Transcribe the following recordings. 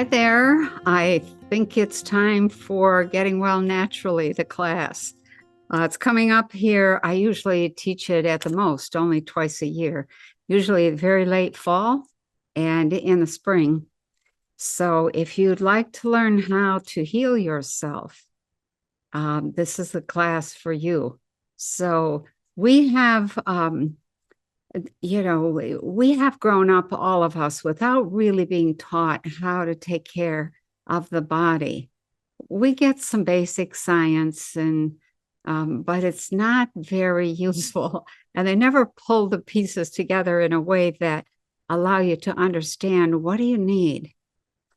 Hi there. I think it's time for Getting Well Naturally, the class. It's coming up here. I usually teach it at the most, only twice a year, usually very late fall and in the spring. So if you'd like to learn how to heal yourself, this is the class for you. So we have, we have grown up, all of us, without really being taught how to take care of the body. We get some basic science but it's not very useful. And they never pull the pieces together in a way that allow you to understand, what do you need?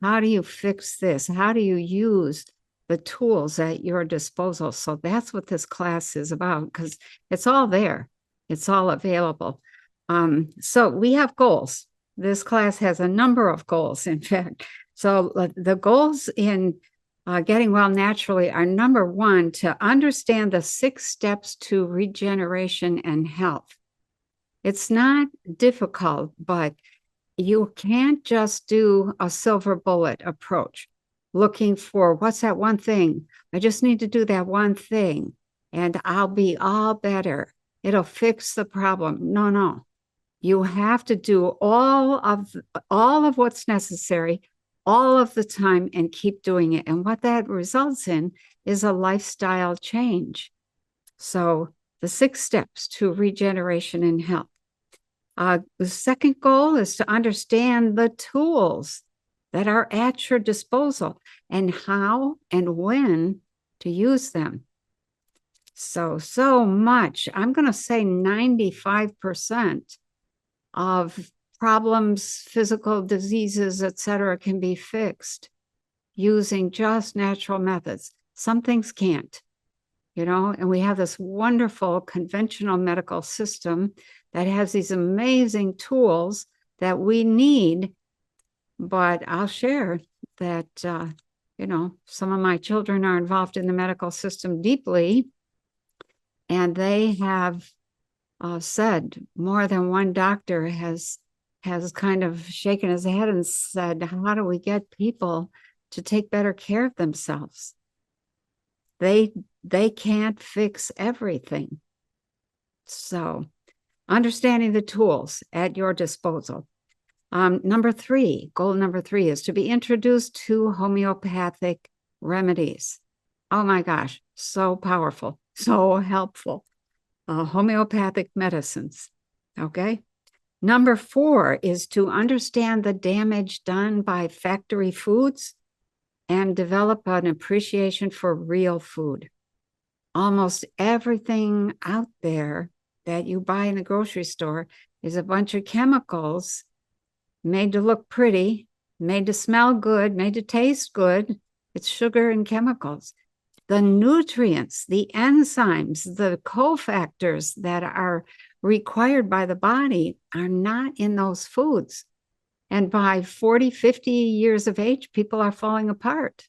How do you fix this? How do you use the tools at your disposal? So that's what this class is about, because it's all there. It's all available. So we have goals. This class has a number of goals, in fact. So the goals in Getting Well Naturally are, number one, to understand the 6 steps to regeneration and health. It's not difficult, but you can't just do a silver bullet approach, looking for what's that one thing. I just need to do that one thing and I'll be all better. It'll fix the problem. No. You have to do all of what's necessary all of the time and keep doing it. And what that results in is a lifestyle change. So the 6 steps to regeneration and health. The second goal is to understand the tools that are at your disposal and how and when to use them. So much, I'm going to say 95% of problems, physical diseases, etc., can be fixed using just natural methods. Some things can't, and we have this wonderful conventional medical system that has these amazing tools that we need. But I'll share that, some of my children are involved in the medical system deeply, and they have said, more than one doctor has kind of shaken his head and said, how do we get people to take better care of themselves? They can't fix everything. So understanding the tools at your disposal. Goal number 3 is to be introduced to homeopathic remedies. Oh my gosh, so powerful, so helpful. Homeopathic medicines, okay? Number 4 is to understand the damage done by factory foods and develop an appreciation for real food. Almost everything out there that you buy in the grocery store is a bunch of chemicals made to look pretty, made to smell good, made to taste good. It's sugar and chemicals. The nutrients, the enzymes, the cofactors that are required by the body are not in those foods. And by 40, 50 years of age, people are falling apart.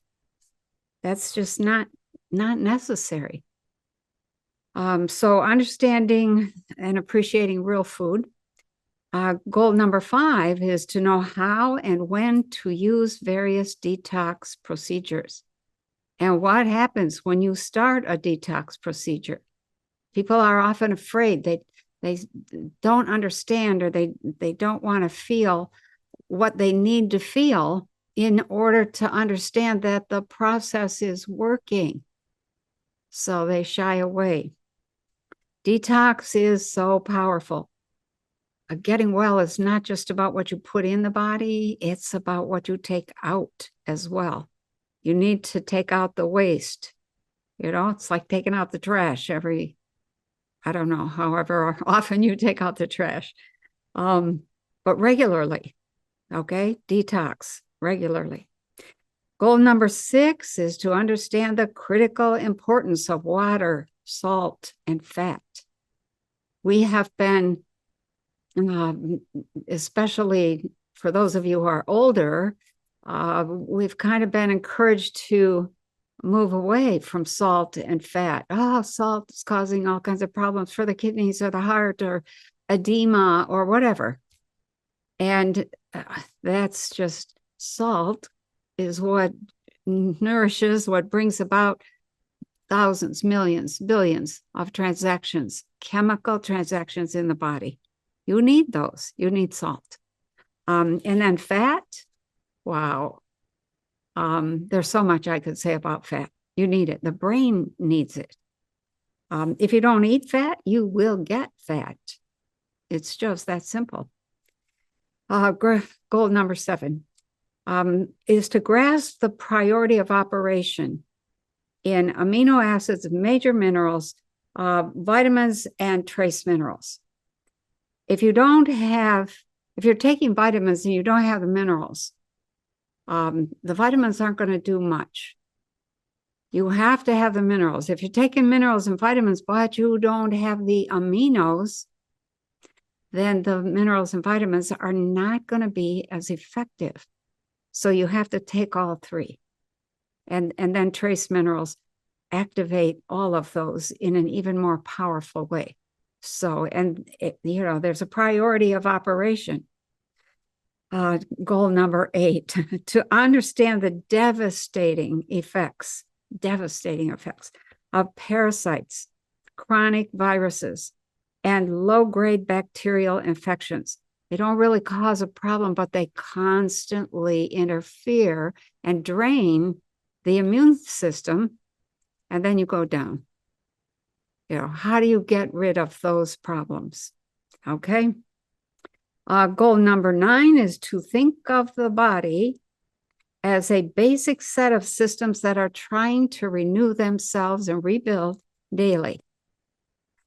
That's just not necessary. So understanding and appreciating real food. Goal number 5 is to know how and when to use various detox procedures. And what happens when you start a detox procedure? People are often afraid. They don't understand, or they don't want to feel what they need to feel in order to understand that the process is working. So they shy away. Detox is so powerful. Getting well is not just about what you put in the body, it's about what you take out as well. You need to take out the waste. It's like taking out the trash every, I don't know, however often you take out the trash. But regularly, okay? Detox regularly. Goal number 6 is to understand the critical importance of water, salt, and fat. We have been, especially for those of you who are older, we've kind of been encouraged to move away from salt and fat. Oh, salt is causing all kinds of problems for the kidneys or the heart or edema or whatever. And that's just salt is what nourishes, what brings about thousands, millions, billions of transactions, chemical transactions in the body. You need those. You need salt. And then fat, wow. There's so much I could say about fat. You need it. The brain needs it. If you don't eat fat, you will get fat. It's just that simple. Goal number 7 is to grasp the priority of operation in amino acids, major minerals, vitamins, and trace minerals. If you're taking vitamins and you don't have the minerals, the vitamins aren't going to do much. You have to have the minerals. If you're taking minerals and vitamins, but you don't have the aminos, then the minerals and vitamins are not going to be as effective. So you have to take all 3. And then trace minerals activate all of those in an even more powerful way. So, there's a priority of operation. Goal number 8, to understand the devastating effects of parasites, chronic viruses, and low-grade bacterial infections. They don't really cause a problem, but they constantly interfere and drain the immune system, and then you go down. How do you get rid of those problems? Okay. Goal number 9 is to think of the body as a basic set of systems that are trying to renew themselves and rebuild daily.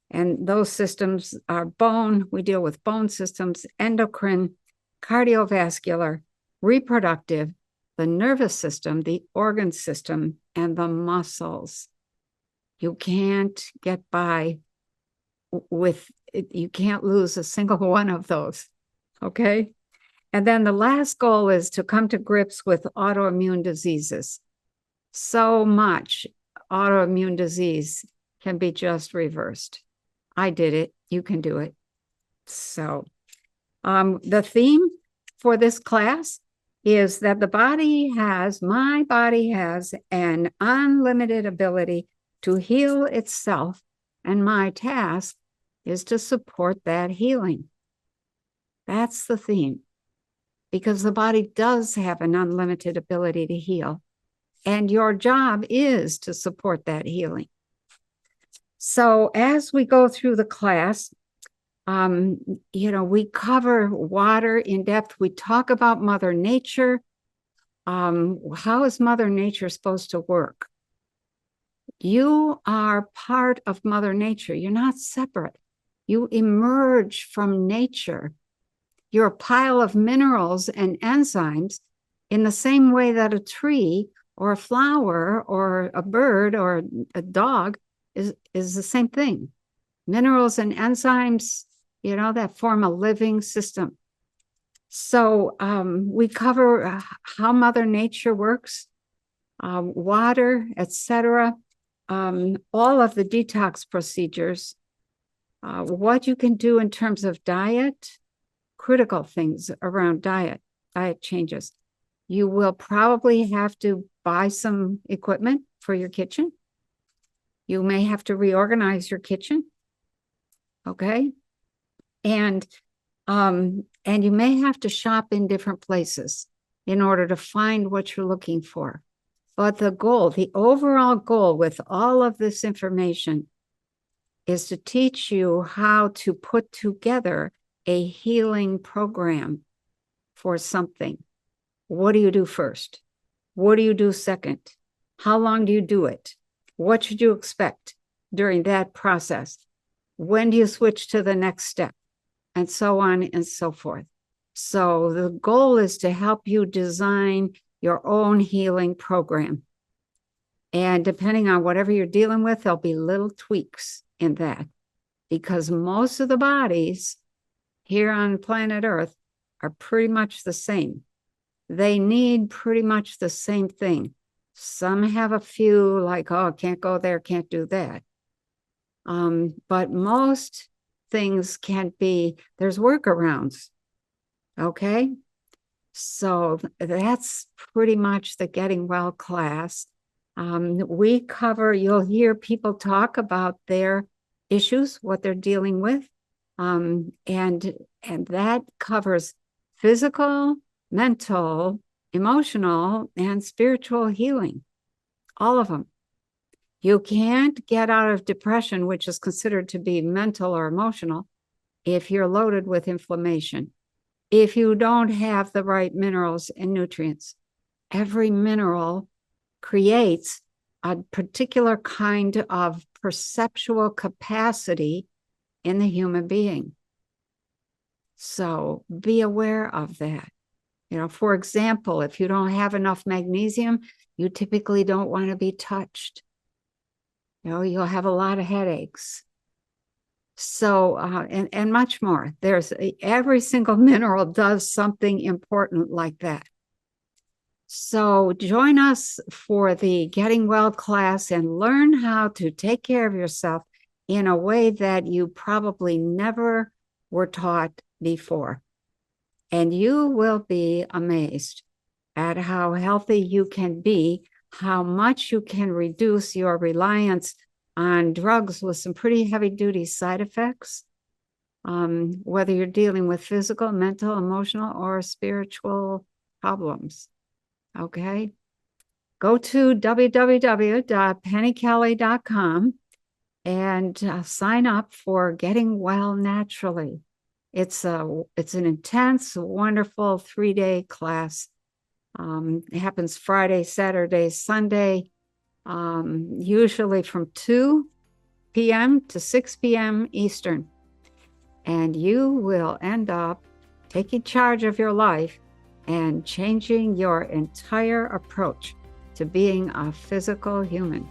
And those systems are bone. We deal with bone systems, endocrine, cardiovascular, reproductive, the nervous system, the organ system, and the muscles. You can't get by you can't lose a single one of those, okay? And then the last goal is to come to grips with autoimmune diseases. So much autoimmune disease can be just reversed. I did it. You can do it. So the theme for this class is that my body has an unlimited ability to heal itself, and my task is to support that healing. That's the theme, because the body does have an unlimited ability to heal, and your job is to support that healing. So as we go through the class, we cover water in depth. We talk about Mother Nature. How is Mother Nature supposed to work? You are part of Mother Nature. You're not separate. You emerge from nature. You're a pile of minerals and enzymes in the same way that a tree or a flower or a bird or a dog is the same thing. Minerals and enzymes, that form a living system. So we cover how Mother Nature works, water, etc., all of the detox procedures, what you can do in terms of diet, critical things around diet changes. You will probably have to buy some equipment for your kitchen. You may have to reorganize your kitchen. Okay. And you may have to shop in different places in order to find what you're looking for. But the overall goal with all of this information is to teach you how to put together a healing program for something. What do you do first? What do you do second? How long do you do it? What should you expect during that process? When do you switch to the next step? And so on and so forth. So the goal is to help you design your own healing program. And depending on whatever you're dealing with, there'll be little tweaks in that, because most of the bodies here on planet Earth are pretty much the same. They need pretty much the same thing. Some have a few, like, oh, can't go there, can't do that. But most things there's workarounds, okay? So that's pretty much the Getting Well class. We cover, you'll hear people talk about their issues, what they're dealing with. And that covers physical, mental, emotional, and spiritual healing, all of them. You can't get out of depression, which is considered to be mental or emotional, if you're loaded with inflammation, if you don't have the right minerals and nutrients. Every mineral creates a particular kind of perceptual capacity in the human being. So be aware of that. For example, if you don't have enough magnesium, you typically don't want to be touched. You'll have a lot of headaches. So, and much more. Every single mineral does something important like that. So join us for the Getting Well class and learn how to take care of yourself in a way that you probably never were taught before. And you will be amazed at how healthy you can be, how much you can reduce your reliance on drugs with some pretty heavy-duty side effects, whether you're dealing with physical, mental, emotional, or spiritual problems. Okay? Go to www.pennykelly.com and sign up for Getting Well Naturally. It's an intense, wonderful 3-day class. It happens Friday, Saturday, Sunday, usually from 2 p.m. to 6 p.m. Eastern. And you will end up taking charge of your life and changing your entire approach to being a physical human.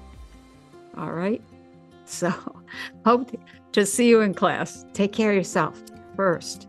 All right? So hope to see you in class. Take care of yourself first.